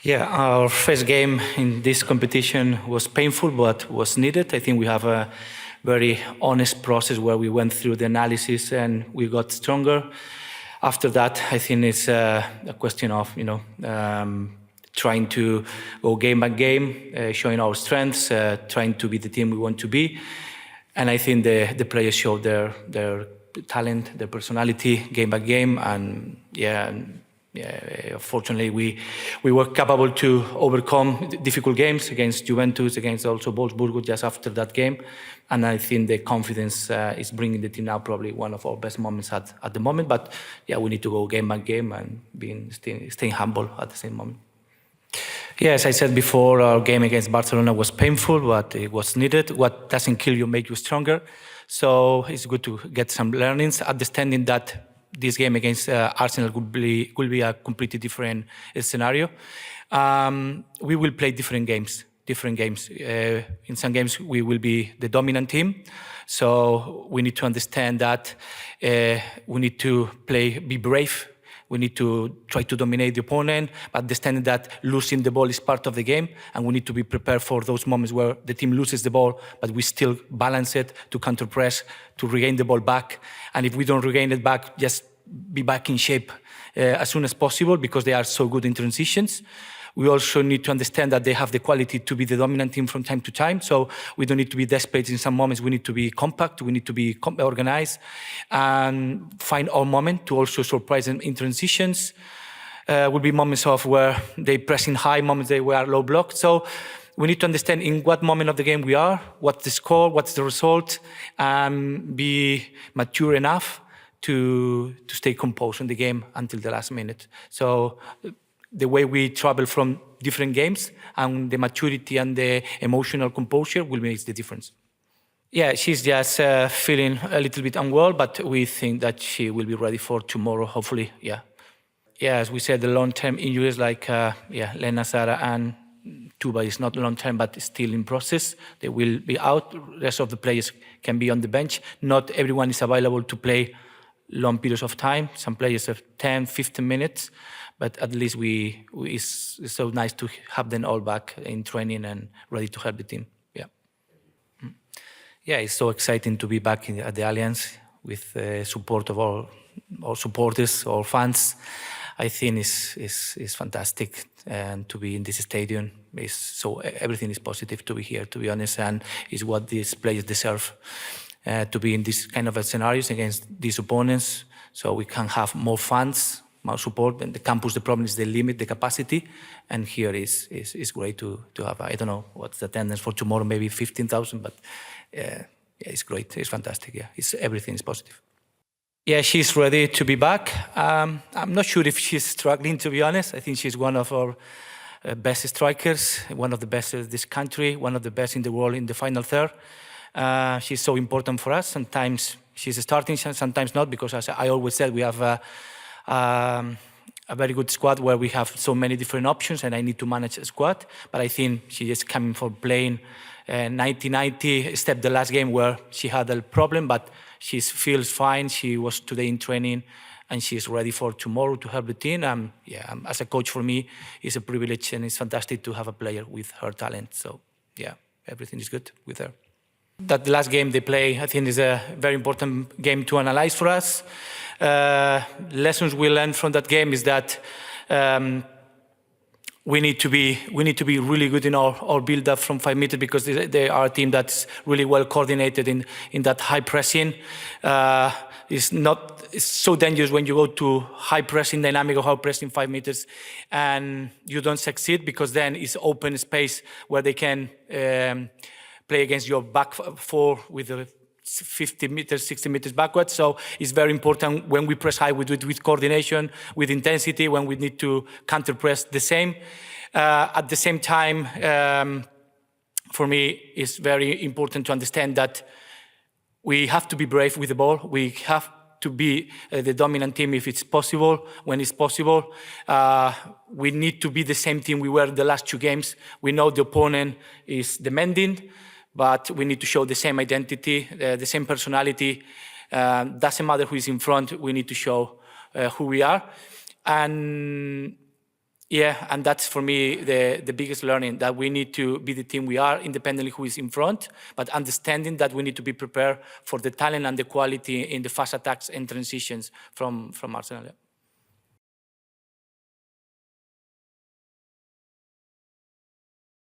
Yeah, our first game in this competition was painful, but was needed. I think we have a very honest process where we went through the analysis and we got stronger. After that, I think it's a question of, trying to go game by game, showing our strengths, trying to be the team we want to be. And I think the players showed their talent, their personality, game by game, and fortunately, we were capable to overcome difficult games against Juventus, against also Wolfsburg just after that game. And I think the confidence is bringing the team now probably one of our best moments at the moment. But yeah, we need to go game by game and staying humble at the same moment. Yeah, as I said before, our game against Barcelona was painful, but it was needed. What doesn't kill you makes you stronger. So it's good to get some learnings, understanding that this game against Arsenal will be a completely different scenario. We will play different games. In some games, we will be the dominant team. So we need to understand that we need to be brave. We need to try to dominate the opponent, but understanding that losing the ball is part of the game, and we need to be prepared for those moments where the team loses the ball, but we still balance it to counter-press, to regain the ball back. And if we don't regain it back, just be back in shape as soon as possible, because they are so good in transitions. We also need to understand that they have the quality to be the dominant team from time to time. So we don't need to be desperate in some moments. We need to be compact. We need to be organized and find our moment to also surprise them in transitions. Will be moments of where they pressing high, moments they were low blocked. So we need to understand in what moment of the game we are, what's the score, what's the result, and be mature enough to stay composed in the game until the last minute. So the way we travel from different games and the maturity and the emotional composure will make the difference. Yeah, she's just feeling a little bit unwell, but we think that she will be ready for tomorrow, hopefully, yeah. Yeah, as we said, the long-term injuries like Lena, Sara, and Tuba is not long-term, but still in process. They will be out. The rest of the players can be on the bench. Not everyone is available to play long periods of time. Some players have 10, 15 minutes. But at least it's so nice to have them all back in training and ready to help the team. Yeah, yeah, it's so exciting to be back at the Allianz with the support of all supporters, all fans. I think it's fantastic, and to be in this stadium everything is positive to be here. To be honest, and is what these players deserve to be in this kind of scenarios against these opponents, so we can have more fans. More support. And the campus, the problem is they limit the capacity, and here is great to have. I don't know what's the attendance for tomorrow, maybe 15,000, but it's great. It's fantastic. Yeah, everything is positive. Yeah, she's ready to be back. I'm not sure if she's struggling, to be honest. I think she's one of our best strikers, one of the best in this country, one of the best in the world in the final third. She's so important for us. Sometimes she's starting, sometimes not, because as I always said, we have a very good squad where we have so many different options, and I need to manage a squad. But I think she is coming for playing 90-90, except the last game where she had a problem, but she feels fine. She was today in training, and she's ready for tomorrow to help the team. As a coach, for me, it's a privilege, and it's fantastic to have a player with her talent. So yeah, everything is good with her. That last game they play, I think, is a very important game to analyze for us. Lessons we learned from that game is that we need to be really good in our build-up from 5 meters, because they are a team that's really well coordinated in that high pressing. It's so dangerous when you go to high pressing dynamic or high pressing 5 meters and you don't succeed, because then it's open space where they can play against your back four with the 50 meters, 60 meters backwards. So it's very important when we press high, we do it with coordination, with intensity. When we need to counter press, the same. At the same time, for me, it's very important to understand that we have to be brave with the ball. We have to be the dominant team if it's possible, when it's possible. We need to be the same team we were the last two games. We know the opponent is demanding, but we need to show the same identity, the same personality. Doesn't matter who is in front, we need to show who we are. And Yeah, and that's for me the biggest learning, that we need to be the team we are, independently who is in front, but understanding that we need to be prepared for the talent and the quality in the fast attacks and transitions from Arsenal.